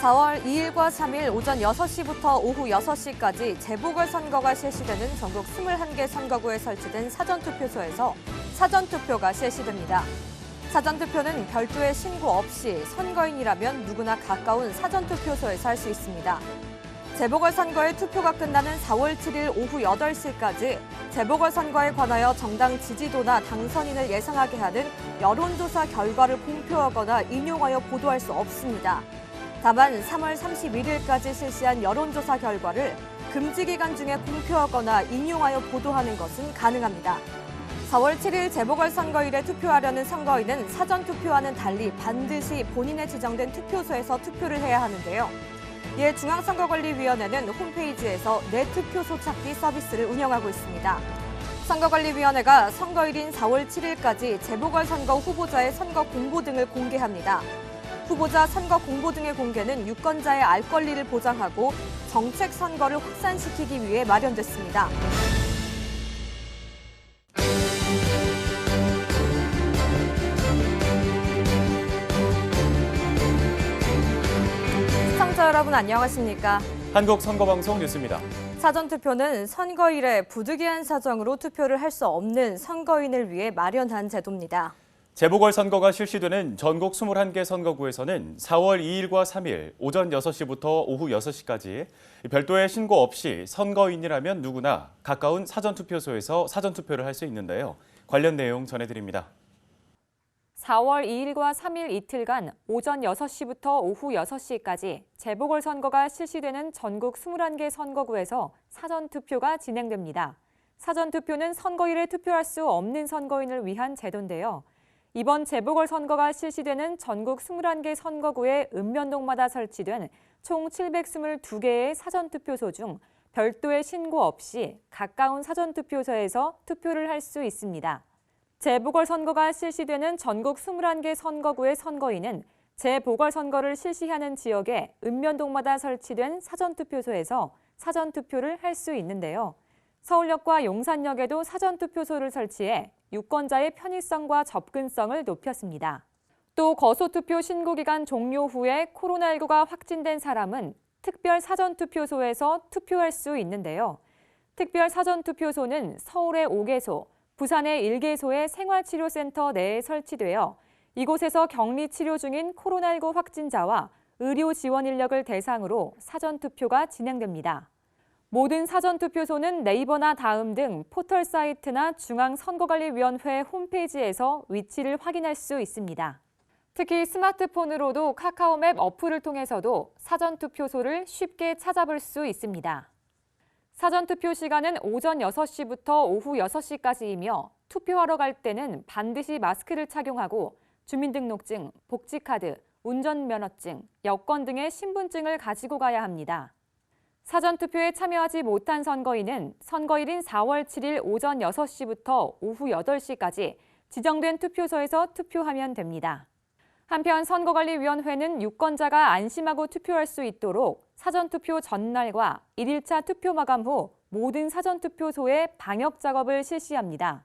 4월 2일과 3일 오전 6시부터 오후 6시까지 재보궐선거가 실시되는 전국 21개 선거구에 설치된 사전투표소에서 사전투표가 실시됩니다. 사전투표는 별도의 신고 없이 선거인이라면 누구나 가까운 사전투표소에서 할 수 있습니다. 재보궐선거의 투표가 끝나는 4월 7일 오후 8시까지 재보궐선거에 관하여 정당 지지도나 당선인을 예상하게 하는 여론조사 결과를 공표하거나 인용하여 보도할 수 없습니다. 다만 3월 31일까지 실시한 여론조사 결과를 금지기간 중에 공표하거나 인용하여 보도하는 것은 가능합니다. 4월 7일 재보궐선거일에 투표하려는 선거인은 사전투표와는 달리 반드시 본인의 지정된 투표소에서 투표를 해야 하는데요. 이에 중앙선거관리위원회는 홈페이지에서 내 투표소 찾기 서비스를 운영하고 있습니다. 선거관리위원회가 선거일인 4월 7일까지 재보궐선거 후보자의 선거 공보 등을 공개합니다. 후보자 선거 공보 등의 공개는 유권자의 알 권리를 보장하고 정책 선거를 확산시키기 위해 마련됐습니다. 시청자 여러분 안녕하십니까? 한국선거방송 뉴스입니다. 사전투표는 선거일에 부득이한 사정으로 투표를 할 수 없는 선거인을 위해 마련한 제도입니다. 재보궐선거가 실시되는 전국 21개 선거구에서는 4월 2일과 3일 오전 6시부터 오후 6시까지 별도의 신고 없이 선거인이라면 누구나 가까운 사전투표소에서 사전투표를 할 수 있는데요. 관련 내용 전해드립니다. 4월 2일과 3일 이틀간 오전 6시부터 오후 6시까지 재보궐선거가 실시되는 전국 21개 선거구에서 사전투표가 진행됩니다. 사전투표는 선거일에 투표할 수 없는 선거인을 위한 제도인데요. 이번 재보궐선거가 실시되는 전국 21개 선거구의 읍면동마다 설치된 총 722개의 사전투표소 중 별도의 신고 없이 가까운 사전투표소에서 투표를 할 수 있습니다. 재보궐선거가 실시되는 전국 21개 선거구의 선거인은 재보궐선거를 실시하는 지역의 읍면동마다 설치된 사전투표소에서 사전투표를 할 수 있는데요. 서울역과 용산역에도 사전투표소를 설치해 유권자의 편의성과 접근성을 높였습니다. 또 거소투표 신고기간 종료 후에 코로나19가 확진된 사람은 특별 사전투표소에서 투표할 수 있는데요. 특별 사전투표소는 서울의 5개소, 부산의 1개소의 생활치료센터 내에 설치되어 이곳에서 격리치료 중인 코로나19 확진자와 의료 지원 인력을 대상으로 사전투표가 진행됩니다. 모든 사전투표소는 네이버나 다음 등 포털 사이트나 중앙선거관리위원회 홈페이지에서 위치를 확인할 수 있습니다. 특히 스마트폰으로도 카카오맵 어플을 통해서도 사전투표소를 쉽게 찾아볼 수 있습니다. 사전투표 시간은 오전 6시부터 오후 6시까지이며 투표하러 갈 때는 반드시 마스크를 착용하고 주민등록증, 복지카드, 운전면허증, 여권 등의 신분증을 가지고 가야 합니다. 사전투표에 참여하지 못한 선거인은 선거일인 4월 7일 오전 6시부터 오후 8시까지 지정된 투표소에서 투표하면 됩니다. 한편 선거관리위원회는 유권자가 안심하고 투표할 수 있도록 사전투표 전날과 1일차 투표 마감 후 모든 사전투표소에 방역 작업을 실시합니다.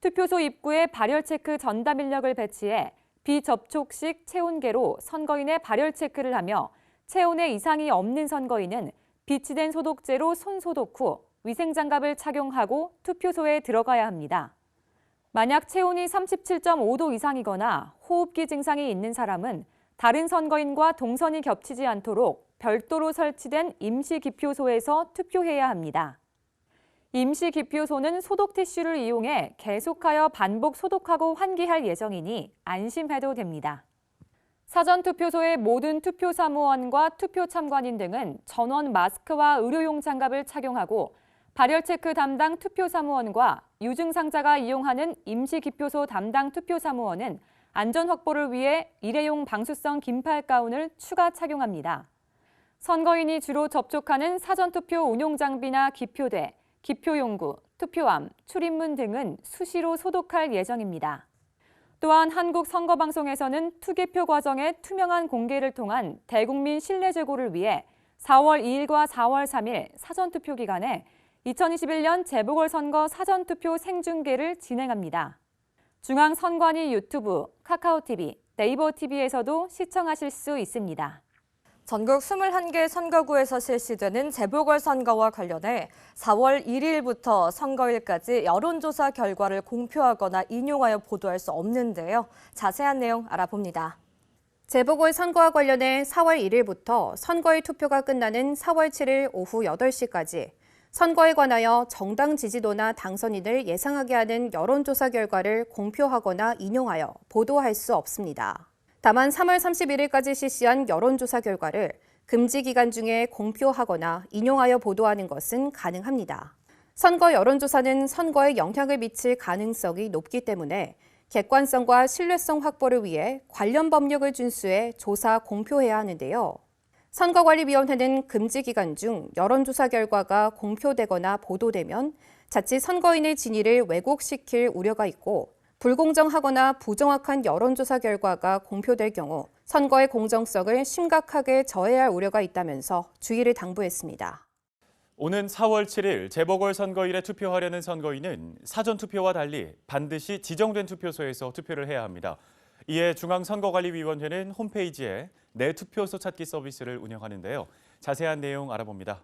투표소 입구에 발열 체크 전담 인력을 배치해 비접촉식 체온계로 선거인의 발열 체크를 하며 체온에 이상이 없는 선거인은 비치된 소독제로 손 소독 후 위생장갑을 착용하고 투표소에 들어가야 합니다. 만약 체온이 37.5도 이상이거나 호흡기 증상이 있는 사람은 다른 선거인과 동선이 겹치지 않도록 별도로 설치된 임시기표소에서 투표해야 합니다. 임시기표소는 소독 티슈를 이용해 계속하여 반복 소독하고 환기할 예정이니 안심해도 됩니다. 사전투표소의 모든 투표사무원과 투표참관인 등은 전원 마스크와 의료용 장갑을 착용하고 발열체크 담당 투표사무원과 유증상자가 이용하는 임시기표소 담당 투표사무원은 안전 확보를 위해 일회용 방수성 긴팔 가운을 추가 착용합니다. 선거인이 주로 접촉하는 사전투표 운용장비나 기표대, 기표용구, 투표함, 출입문 등은 수시로 소독할 예정입니다. 또한 한국선거방송에서는 투개표 과정의 투명한 공개를 통한 대국민 신뢰 제고를 위해 4월 2일과 4월 3일 사전투표 기간에 2021년 재보궐선거 사전투표 생중계를 진행합니다. 중앙선관위 유튜브, 카카오TV, 네이버TV에서도 시청하실 수 있습니다. 전국 21개 선거구에서 실시되는 재보궐선거와 관련해 4월 1일부터 선거일까지 여론조사 결과를 공표하거나 인용하여 보도할 수 없는데요. 자세한 내용 알아봅니다. 재보궐선거와 관련해 4월 1일부터 선거일 투표가 끝나는 4월 7일 오후 8시까지 선거에 관하여 정당 지지도나 당선인을 예상하게 하는 여론조사 결과를 공표하거나 인용하여 보도할 수 없습니다. 다만 3월 31일까지 실시한 여론조사 결과를 금지 기간 중에 공표하거나 인용하여 보도하는 것은 가능합니다. 선거 여론조사는 선거에 영향을 미칠 가능성이 높기 때문에 객관성과 신뢰성 확보를 위해 관련 법령을 준수해 조사 공표해야 하는데요. 선거관리위원회는 금지 기간 중 여론조사 결과가 공표되거나 보도되면 자칫 선거인의 진위를 왜곡시킬 우려가 있고 불공정하거나 부정확한 여론조사 결과가 공표될 경우 선거의 공정성을 심각하게 저해할 우려가 있다면서 주의를 당부했습니다. 오는 4월 7일 재보궐선거일에 투표하려는 선거인은 사전투표와 달리 반드시 지정된 투표소에서 투표를 해야 합니다. 이에 중앙선거관리위원회는 홈페이지에 내 투표소 찾기 서비스를 운영하는데요. 자세한 내용 알아봅니다.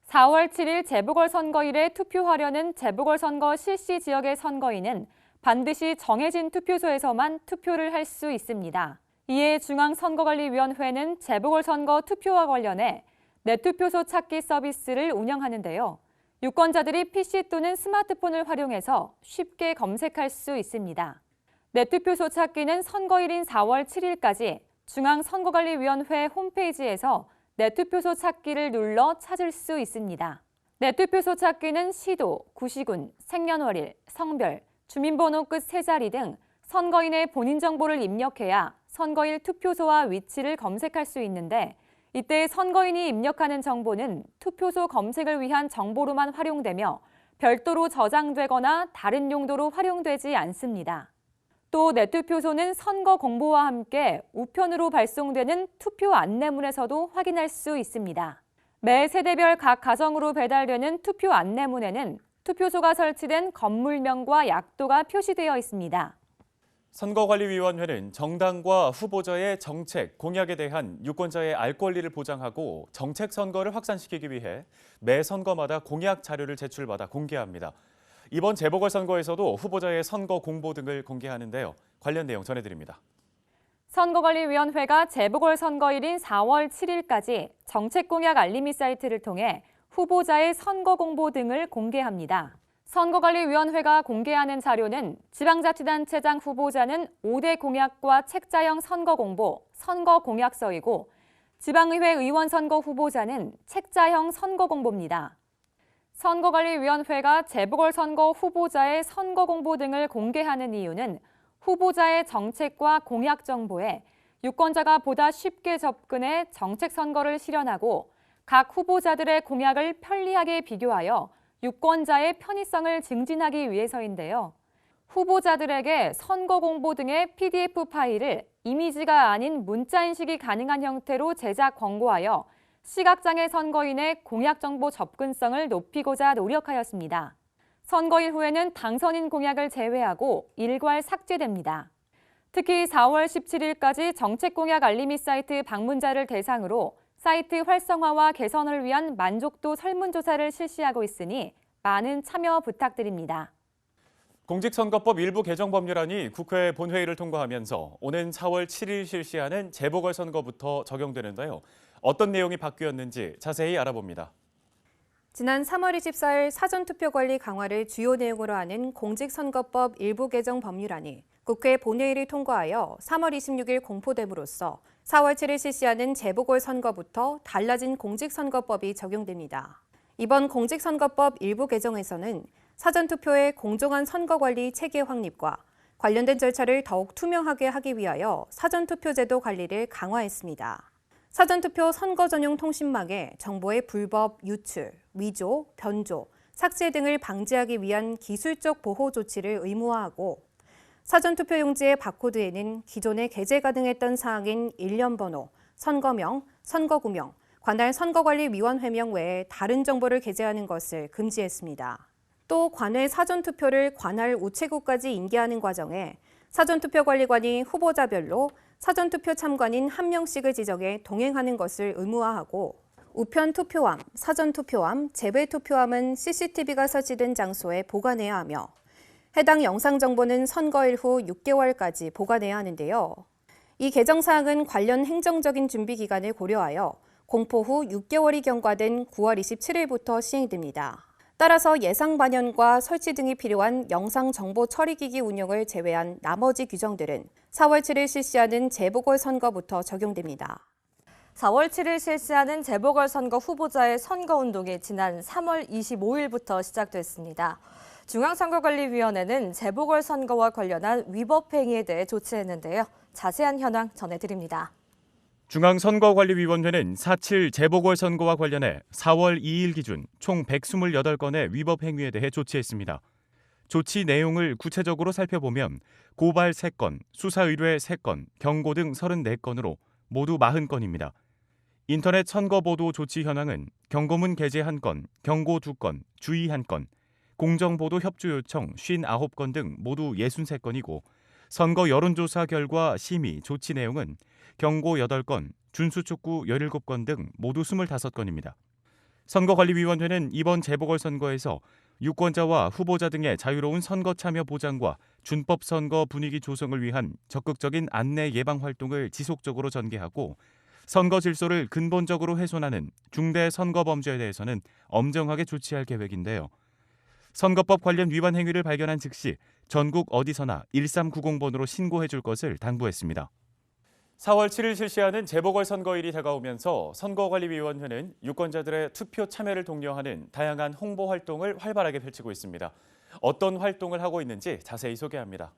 4월 7일 재보궐선거일에 투표하려는 재보궐선거 실시 지역의 선거인은 반드시 정해진 투표소에서만 투표를 할 수 있습니다. 이에 중앙선거관리위원회는 재보궐선거 투표와 관련해 내 투표소 찾기 서비스를 운영하는데요. 유권자들이 PC 또는 스마트폰을 활용해서 쉽게 검색할 수 있습니다. 내 투표소 찾기는 선거일인 4월 7일까지 중앙선거관리위원회 홈페이지에서 내 투표소 찾기를 눌러 찾을 수 있습니다. 내 투표소 찾기는 시도, 구시군, 생년월일, 성별, 주민번호 끝 3자리 등 선거인의 본인 정보를 입력해야 선거일 투표소와 위치를 검색할 수 있는데 이때 선거인이 입력하는 정보는 투표소 검색을 위한 정보로만 활용되며 별도로 저장되거나 다른 용도로 활용되지 않습니다. 또 내 투표소는 선거 공보와 함께 우편으로 발송되는 투표 안내문에서도 확인할 수 있습니다. 매 세대별 각 가정으로 배달되는 투표 안내문에는 투표소가 설치된 건물명과 약도가 표시되어 있습니다. 선거관리위원회는 정당과 후보자의 정책, 공약에 대한 유권자의 알 권리를 보장하고 정책 선거를 확산시키기 위해 매 선거마다 공약 자료를 제출받아 공개합니다. 이번 재보궐선거에서도 후보자의 선거 공보 등을 공개하는데요. 관련 내용 전해드립니다. 선거관리위원회가 재보궐선거일인 4월 7일까지 정책공약 알림이 사이트를 통해 후보자의 선거 공보 등을 공개합니다. 선거관리위원회가 공개하는 자료는 지방자치단체장 후보자는 5대 공약과 책자형 선거공보, 선거공약서이고 지방의회 의원 선거 후보자는 책자형 선거공보입니다. 선거관리위원회가 재보궐선거 후보자의 선거공보 등을 공개하는 이유는 후보자의 정책과 공약 정보에 유권자가 보다 쉽게 접근해 정책 선거를 실현하고 각 후보자들의 공약을 편리하게 비교하여 유권자의 편의성을 증진하기 위해서인데요. 후보자들에게 선거 공보 등의 PDF 파일을 이미지가 아닌 문자 인식이 가능한 형태로 제작 권고하여 시각장애 선거인의 공약 정보 접근성을 높이고자 노력하였습니다. 선거일 후에는 당선인 공약을 제외하고 일괄 삭제됩니다. 특히 4월 17일까지 정책공약 알림이 사이트 방문자를 대상으로 사이트 활성화와 개선을 위한 만족도 설문조사를 실시하고 있으니 많은 참여 부탁드립니다. 공직선거법 일부 개정 법률안이 국회 본회의를 통과하면서 오는 4월 7일 실시하는 재보궐선거부터 적용되는데요. 어떤 내용이 바뀌었는지 자세히 알아봅니다. 지난 3월 24일 사전투표 관리 강화를 주요 내용으로 하는 공직선거법 일부 개정 법률안이 국회 본회의를 통과하여 3월 26일 공포됨으로써 4월 7일 실시하는 재보궐선거부터 달라진 공직선거법이 적용됩니다. 이번 공직선거법 일부 개정에서는 사전투표의 공정한 선거관리 체계 확립과 관련된 절차를 더욱 투명하게 하기 위하여 사전투표제도 관리를 강화했습니다. 사전투표 선거 전용 통신망에 정보의 불법 유출, 위조, 변조, 삭제 등을 방지하기 위한 기술적 보호 조치를 의무화하고 사전투표용지의 바코드에는 기존에 게재 가능했던 사항인 일련번호, 선거명, 선거구명, 관할 선거관리위원회명 외에 다른 정보를 게재하는 것을 금지했습니다. 또 관외 사전투표를 관할 우체국까지 인계하는 과정에 사전투표관리관이 후보자별로 사전투표 참관인 1명씩을 지정해 동행하는 것을 의무화하고 우편 투표함, 사전투표함, 재배투표함은 CCTV가 설치된 장소에 보관해야 하며 해당 영상 정보는 선거일 후 6개월까지 보관해야 하는데요. 이 개정사항은 관련 행정적인 준비 기간을 고려하여 공포 후 6개월이 경과된 9월 27일부터 시행됩니다. 따라서 예상 반영과 설치 등이 필요한 영상 정보 처리기기 운영을 제외한 나머지 규정들은 4월 7일 실시하는 재보궐선거부터 적용됩니다. 4월 7일 실시하는 재보궐선거 후보자의 선거운동이 지난 3월 25일부터 시작됐습니다. 중앙선거관리위원회는 재보궐선거와 관련한 위법 행위에 대해 조치했는데요. 자세한 현황 전해드립니다. 중앙선거관리위원회는 4.7 재보궐선거와 관련해 4월 2일 기준 총 128건의 위법 행위에 대해 조치했습니다. 조치 내용을 구체적으로 살펴보면 고발 3건, 수사 의뢰 3건, 경고 등 34건으로 모두 40건입니다. 인터넷 선거보도 조치 현황은 경고문 게재 1건, 경고 2건, 주의 1건, 공정보도 협조 요청 59건 등 모두 63건이고 선거 여론조사 결과 심의, 조치 내용은 경고 8건, 준수촉구 17건 등 모두 25건입니다. 선거관리위원회는 이번 재보궐선거에서 유권자와 후보자 등의 자유로운 선거 참여 보장과 준법 선거 분위기 조성을 위한 적극적인 안내 예방 활동을 지속적으로 전개하고 선거 질서를 근본적으로 훼손하는 중대 선거 범죄에 대해서는 엄정하게 조치할 계획인데요. 선거법 관련 위반 행위를 발견한 즉시 전국 어디서나 1390번으로 신고해 줄 것을 당부했습니다. 4월 7일 실시하는 재보궐선거일이 다가오면서 선거관리위원회는 유권자들의 투표 참여를 독려하는 다양한 홍보 활동을 활발하게 펼치고 있습니다. 어떤 활동을 하고 있는지 자세히 소개합니다.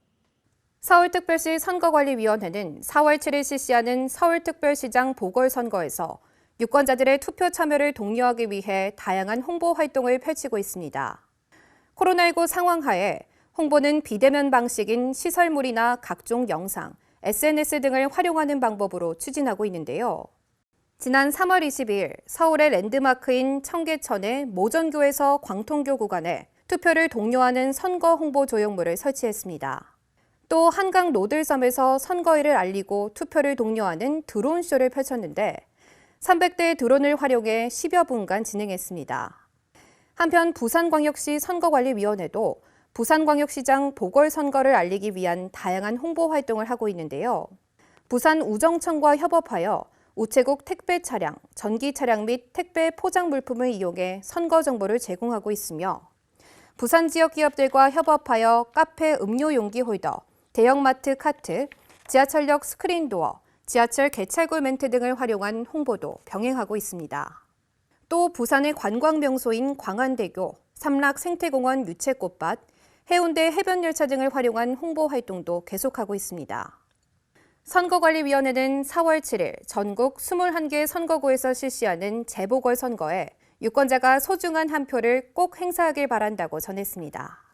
서울특별시 선거관리위원회는 4월 7일 실시하는 서울특별시장 보궐선거에서 유권자들의 투표 참여를 독려하기 위해 다양한 홍보 활동을 펼치고 있습니다. 코로나19 상황하에 홍보는 비대면 방식인 시설물이나 각종 영상, SNS 등을 활용하는 방법으로 추진하고 있는데요. 지난 3월 22일 서울의 랜드마크인 청계천의 모전교에서 광통교 구간에 투표를 독려하는 선거 홍보 조형물을 설치했습니다. 또 한강 노들섬에서 선거일을 알리고 투표를 독려하는 드론쇼를 펼쳤는데 300대의 드론을 활용해 10여 분간 진행했습니다. 한편 부산광역시 선거관리위원회도 부산광역시장 보궐선거를 알리기 위한 다양한 홍보 활동을 하고 있는데요. 부산 우정청과 협업하여 우체국 택배 차량, 전기 차량 및 택배 포장 물품을 이용해 선거 정보를 제공하고 있으며 부산 지역 기업들과 협업하여 카페 음료 용기 홀더, 대형마트 카트, 지하철역 스크린도어, 지하철 개찰구 멘트 등을 활용한 홍보도 병행하고 있습니다. 또 부산의 관광명소인 광안대교, 삼락 생태공원 유채꽃밭, 해운대 해변열차 등을 활용한 홍보 활동도 계속하고 있습니다. 선거관리위원회는 4월 7일 전국 21개 선거구에서 실시하는 재보궐선거에 유권자가 소중한 한 표를 꼭 행사하길 바란다고 전했습니다.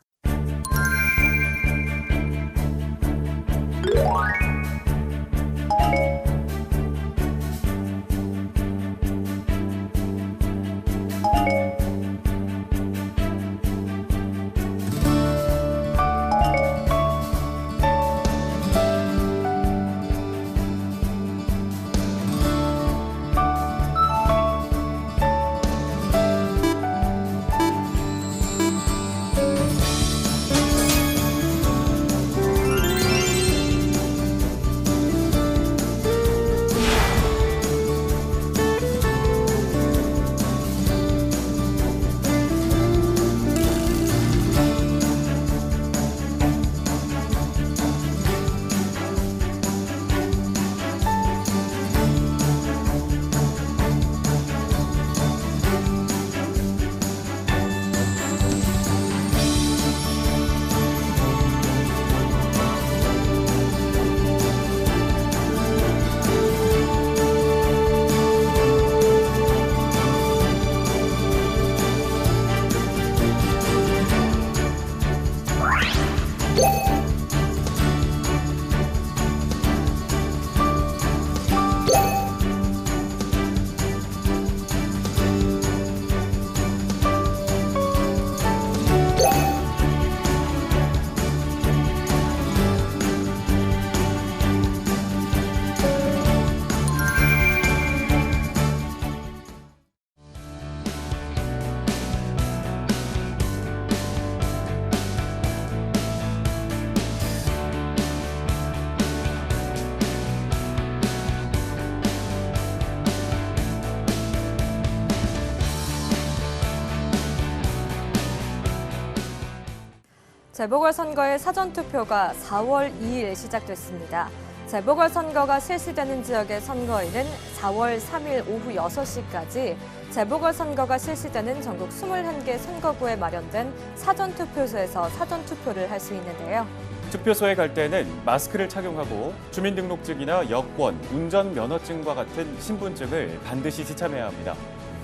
재보궐선거의 사전투표가 4월 2일 시작됐습니다. 재보궐선거가 실시되는 지역의 선거인은 4월 3일 오후 6시까지 재보궐선거가 실시되는 전국 21개 선거구에 마련된 사전투표소에서 사전투표를 할 수 있는데요. 투표소에 갈 때는 마스크를 착용하고 주민등록증이나 여권, 운전면허증과 같은 신분증을 반드시 지참해야 합니다.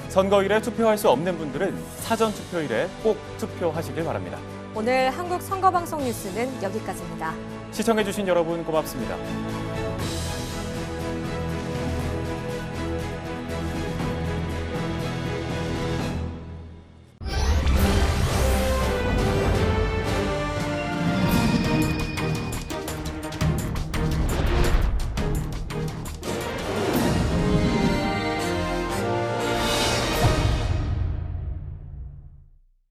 선거일에 투표할 수 없는 분들은 사전투표일에 꼭 투표하시길 바랍니다. 오늘 한국선거방송 뉴스는 여기까지입니다. 시청해주신 여러분 고맙습니다.